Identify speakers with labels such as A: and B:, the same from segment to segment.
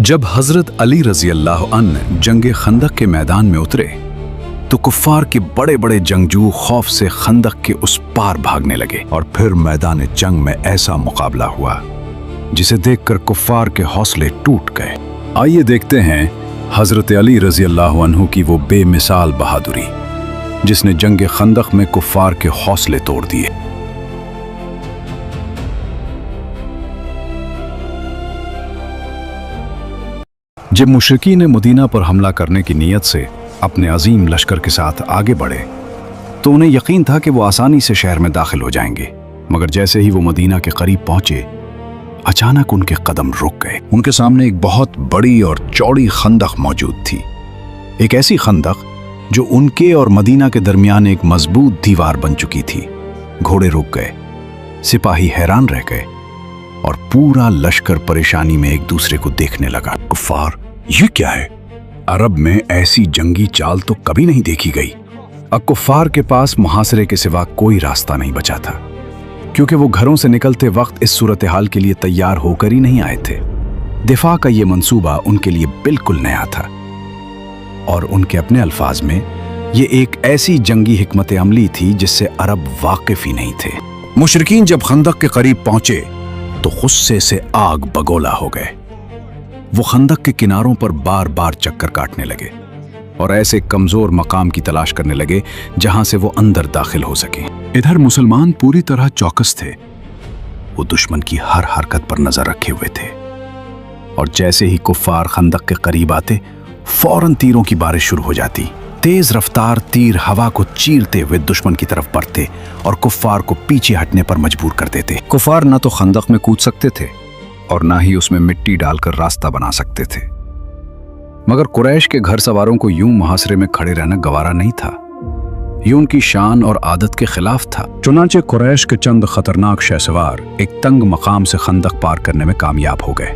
A: जब हजरत अली रजी अल्लाह अन्हु जंग खंदक के मैदान में उतरे तो कुफ्फार के बड़े बड़े जंगजू खौफ से खंदक के उस पार भागने लगे और फिर मैदान जंग में ऐसा मुकाबला हुआ जिसे देखकर कुफ्फार के हौसले टूट गए। आइए देखते हैं हजरत अली रजी अल्लाह अन्हु की वो बेमिसाल बहादुरी जिसने जंग खंदक में कुफ्फार के हौसले तोड़ दिए। जब मुशरिकीन मदीना पर हमला करने की नीयत से अपने अजीम लश्कर के साथ आगे बढ़े तो उन्हें यकीन था कि वो आसानी से शहर में दाखिल हो जाएंगे, मगर जैसे ही वो मदीना के करीब पहुंचे अचानक उनके कदम रुक गए। उनके सामने एक बहुत बड़ी और चौड़ी खंदक मौजूद थी, एक ऐसी खंदक जो उनके और मदीना के दरमियान एक मजबूत दीवार बन चुकी थी। घोड़े रुक गए, सिपाही हैरान रह गए और पूरा लश्कर परेशानी में एक दूसरे को देखने लगा। कुफ्फार, ये क्या है? अरब में ऐसी जंगी चाल तो कभी नहीं देखी गई। अब कुफ्फार के पास मुहासरे के सिवा कोई रास्ता नहीं बचा था, क्योंकि वो घरों से निकलते वक्त इस सूरत हाल के लिए तैयार होकर ही नहीं आए थे। दिफा का ये मंसूबा उनके लिए बिल्कुल नया था और उनके अपने अल्फाज में ये एक ऐसी जंगी हिकमत अमली थी जिससे अरब वाकिफ ही नहीं थे। मुशरिकीन जब खंदक के करीब पहुंचे तो गुस्से से आग बगोला हो गए। वो खंदक के किनारों पर बार बार चक्कर काटने लगे और ऐसे कमजोर मकाम की तलाश करने लगे जहां से वो अंदर दाखिल हो सके। इधर मुसलमान पूरी तरह चौकस थे। वो दुश्मन की हर हरकत पर नजर रखे हुए थे और जैसे ही कुफ्फार खंदक के करीब आते फौरन तीरों की बारिश शुरू हो जाती। तेज रफ्तार तीर हवा को चीरते हुए दुश्मन की तरफ बढ़ते और कुफ्फार को पीछे हटने पर मजबूर कर देते। कुफ्फार न तो खंदक में कूद सकते थे और ना ही उसमें मिट्टी डालकर रास्ता बना सकते थे, मगर कुरैश के घर सवारों को यूं मुहासरे में खड़े रहना गवारा नहीं था। ये उनकी शान और आदत के खिलाफ था। चुनांचे कुरैश के चंद खतरनाक शहसवार एक तंग मकाम से खंदक पार करने में कामयाब हो गए।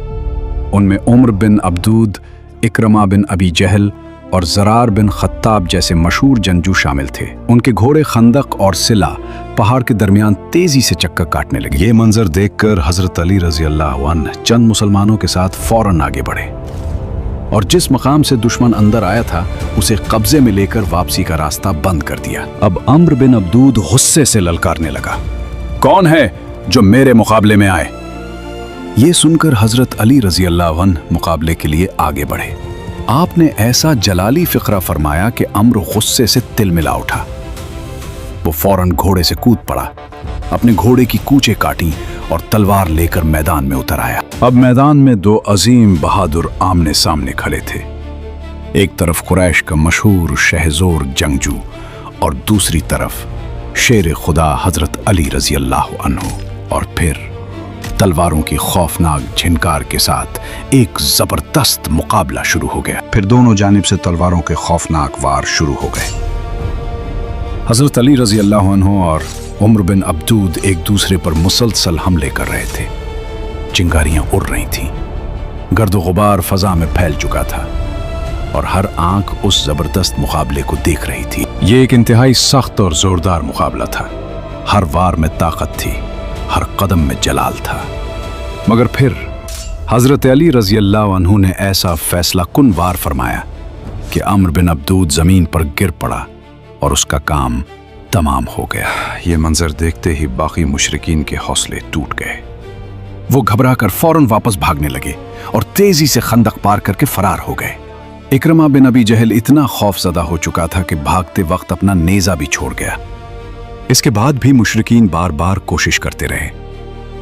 A: उनमें उमर बिन अब्दूद, इकरमा बिन अबी जहल और ज़रार बिन खत्ताब जैसे मशहूर जंगजू शामिल थे। उनके घोड़े खंदक और सिला पहाड़ के दरमियान तेजी से चक्कर काटने लगे। ये मंजर देखकर हजरत अली रजी अल्लाह अन्हु चंद मुसलमानों के साथ फौरन आगे बढ़े और जिस मकाम से दुश्मन अंदर आया था उसे कब्जे में लेकर वापसी का रास्ता बंद कर दिया। अब अम्र बिन अब्दूद गुस्से से ललकारने लगा, कौन है जो मेरे मुकाबले में आए? ये सुनकर हजरत अली रजी अल्लाह अन्हु मुकाबले के लिए आगे बढ़े। आपने ऐसा जलाली फिक्रा फरमाया कि अम्र गुस्से से तिलमिला उठा। वो फौरन घोड़े से कूद पड़ा, अपने घोड़े की कूचे काटी और तलवार लेकर मैदान में उतर आया। अब मैदान में दो अजीम बहादुर आमने सामने खड़े थे। एक तरफ कुरैश का मशहूर शहजोर जंगजू और दूसरी तरफ शेर खुदा हजरत अली रजी अल्लाह अन्हु। और फिर तलवारों की खौफनाक झिनकार के साथ एक जबरदस्त मुकाबला शुरू हो गया। फिर दोनों जानिब से तलवारों के खौफनाक वार शुरू हो गए। हजरत अली रजी अल्लाह अन्हु और उमर बिन अब्दूद एक दूसरे पर मुसलसल हमले कर रहे थे। चिंगारियां उड़ रही थीं, गर्द गुबार फजा में फैल चुका था और हर आंख उस जबरदस्त मुकाबले को देख रही थी। ये एक इंतहाई सख्त और जोरदार मुकाबला था। हर वार में ताकत थी, हर कदम में जलाल था। मगर फिर हजरत अली रजी अल्लाह अन्हु ने ऐसा फैसला कुन वार फरमाया कि अम्र बिन अब्दूद जमीन पर गिर पड़ा और उसका काम तमाम हो गया। ये मंजर देखते ही बाकी मुशरिकीन के हौसले टूट गए। वो घबराकर फौरन वापस भागने लगे और तेजी से खंदक पार करके फरार हो गए। इकरमा बिन अबी जहल इतना खौफजदा हो चुका था कि भागते वक्त अपना नेजा भी छोड़ गया। इसके बाद भी मुशरिकीन बार बार कोशिश करते रहे,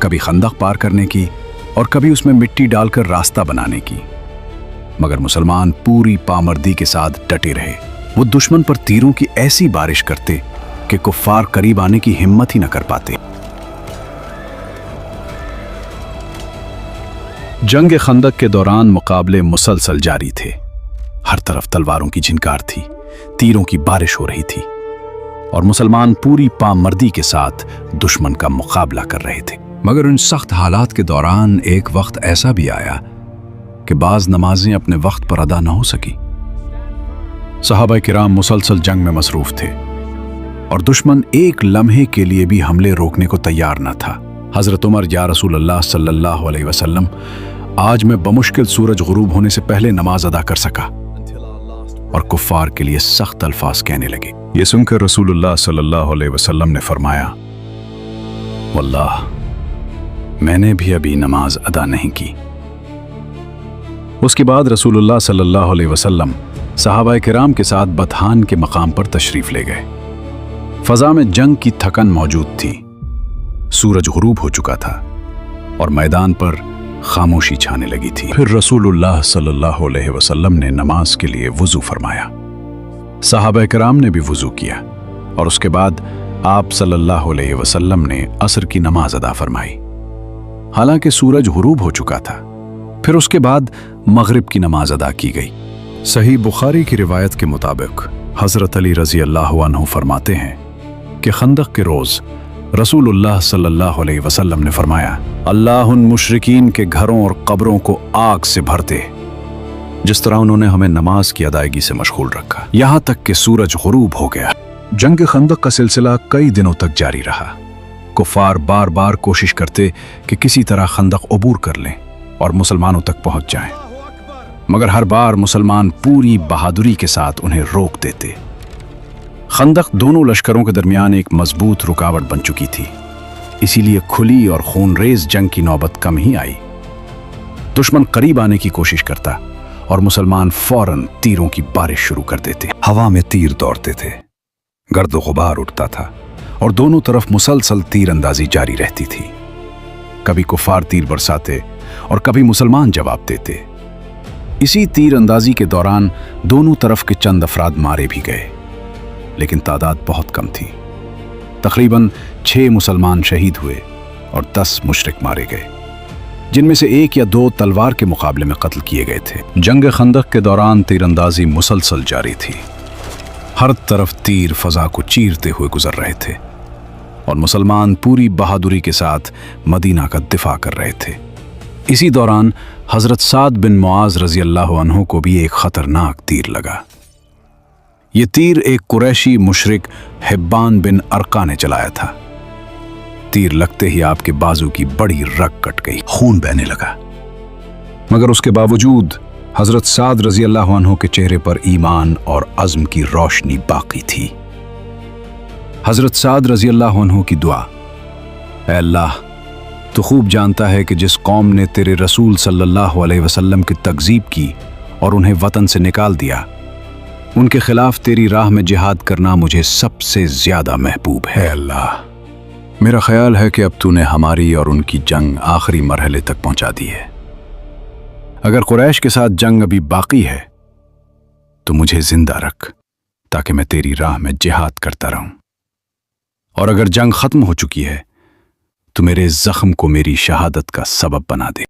A: कभी खंदक पार करने की और कभी उसमें मिट्टी डालकर रास्ता बनाने की, मगर मुसलमान पूरी पामर्दी के साथ डटे रहे। वो दुश्मन पर तीरों की ऐसी बारिश करते कि कुफ्फार करीब आने की हिम्मत ही न कर पाते। जंग खंदक के दौरान मुकाबले मुसलसल जारी थे। हर तरफ तलवारों की झिनकार थी, तीरों की बारिश हो रही थी और मुसलमान पूरी पामर्दी के साथ दुश्मन का मुकाबला कर रहे थे। मगर उन सख्त हालात के दौरान एक वक्त ऐसा भी आया कि बाज नमाजें अपने वक्त पर अदा न हो सकी। सहाबा किराम मुसलसल जंग में मसरूफ थे और दुश्मन एक लम्हे के लिए भी हमले रोकने को तैयार न था। हजरत उमर या रसूल अल्लाह सल्लल्लाहु अलैहि वसल्लम آج میں بمشکل سورج غروب ہونے سے پہلے نماز ادا کر سکا، اور کفار کے لیے سخت الفاظ کہنے لگے۔ یہ سن کر رسول اللہ صلی اللہ علیہ وسلم نے فرمایا، واللہ میں نے بھی ابھی نماز ادا نہیں کی۔ اس کے بعد رسول اللہ صلی اللہ علیہ وسلم صحابہ کرام کے ساتھ بطحان کے مقام پر تشریف لے گئے۔ فضا میں جنگ کی تھکن موجود تھی، سورج غروب ہو چکا تھا اور میدان پر خاموشی چھانے لگی تھی۔ پھر رسول اللہ صلی اللہ علیہ وسلم نے نماز کے لیے وضو فرمایا۔ صحابہ کرام نے بھی وضو کیا اور اس کے بعد آپ صلی اللہ علیہ وسلم نے عصر کی نماز ادا فرمائی، حالانکہ سورج غروب ہو چکا تھا۔ پھر اس کے بعد مغرب کی نماز ادا کی گئی۔ صحیح بخاری کی روایت کے مطابق حضرت علی رضی اللہ عنہ فرماتے ہیں کہ خندق کے روز رسول اللہ صلی اللہ علیہ وسلم نے فرمایا، اللہ ان مشرکین کے گھروں اور قبروں کو آگ سے بھرتے جس طرح انہوں نے ہمیں نماز کی ادائیگی سے مشغول رکھا، یہاں تک کہ سورج غروب ہو گیا۔ جنگ خندق کا سلسلہ کئی دنوں تک جاری رہا۔ کفار بار بار کوشش کرتے کہ کسی طرح خندق عبور کر لیں اور مسلمانوں تک پہنچ جائیں، مگر ہر بار مسلمان پوری بہادری کے ساتھ انہیں روک دیتے۔ خندق دونوں لشکروں کے درمیان ایک مضبوط رکاوٹ بن چکی تھی، اسی لیے کھلی اور خون ریز جنگ کی نوبت کم ہی آئی۔ دشمن قریب آنے کی کوشش کرتا اور مسلمان فوراً تیروں کی بارش شروع کر دیتے۔ ہوا میں تیر دوڑتے تھے، گرد و غبار اٹھتا تھا اور دونوں طرف مسلسل تیر اندازی جاری رہتی تھی۔ کبھی کفار تیر برساتے اور کبھی مسلمان جواب دیتے۔ اسی تیر اندازی کے دوران دونوں طرف کے چند افراد مارے بھی گئے، لیکن تعداد بہت کم تھی۔ تقریباً 6 مسلمان شہید ہوئے اور 10 مشرک مارے گئے، جن میں سے 1 یا 2 تلوار کے مقابلے میں قتل کیے گئے تھے۔ جنگ خندق کے دوران تیر اندازی مسلسل جاری تھی، ہر طرف تیر فضا کو چیرتے ہوئے گزر رہے تھے اور مسلمان پوری بہادری کے ساتھ مدینہ کا دفاع کر رہے تھے۔ اسی دوران حضرت سعد بن معاذ رضی اللہ عنہ کو بھی ایک خطرناک تیر لگا۔ یہ تیر ایک قریشی مشرک حبان بن ارقا نے چلایا تھا۔ تیر لگتے ہی آپ کے بازو کی بڑی رگ کٹ گئی، خون بہنے لگا، مگر اس کے باوجود حضرت سعد رضی اللہ عنہ کے چہرے پر ایمان اور عزم کی روشنی باقی تھی۔ حضرت سعد رضی اللہ عنہ کی دعا، اے اللہ، تو خوب جانتا ہے کہ جس قوم نے تیرے رسول صلی اللہ علیہ وسلم کی تکذیب کی اور انہیں وطن سے نکال دیا، ان کے خلاف تیری راہ میں جہاد کرنا مجھے سب سے زیادہ محبوب ہے۔ اللہ، میرا خیال ہے کہ اب تو نے ہماری اور ان کی جنگ آخری مرحلے تک پہنچا دی ہے۔ اگر قریش کے ساتھ جنگ ابھی باقی ہے تو مجھے زندہ رکھ تاکہ میں تیری راہ میں جہاد کرتا رہوں، اور اگر جنگ ختم ہو چکی ہے تو میرے زخم کو میری شہادت کا سبب بنا دے۔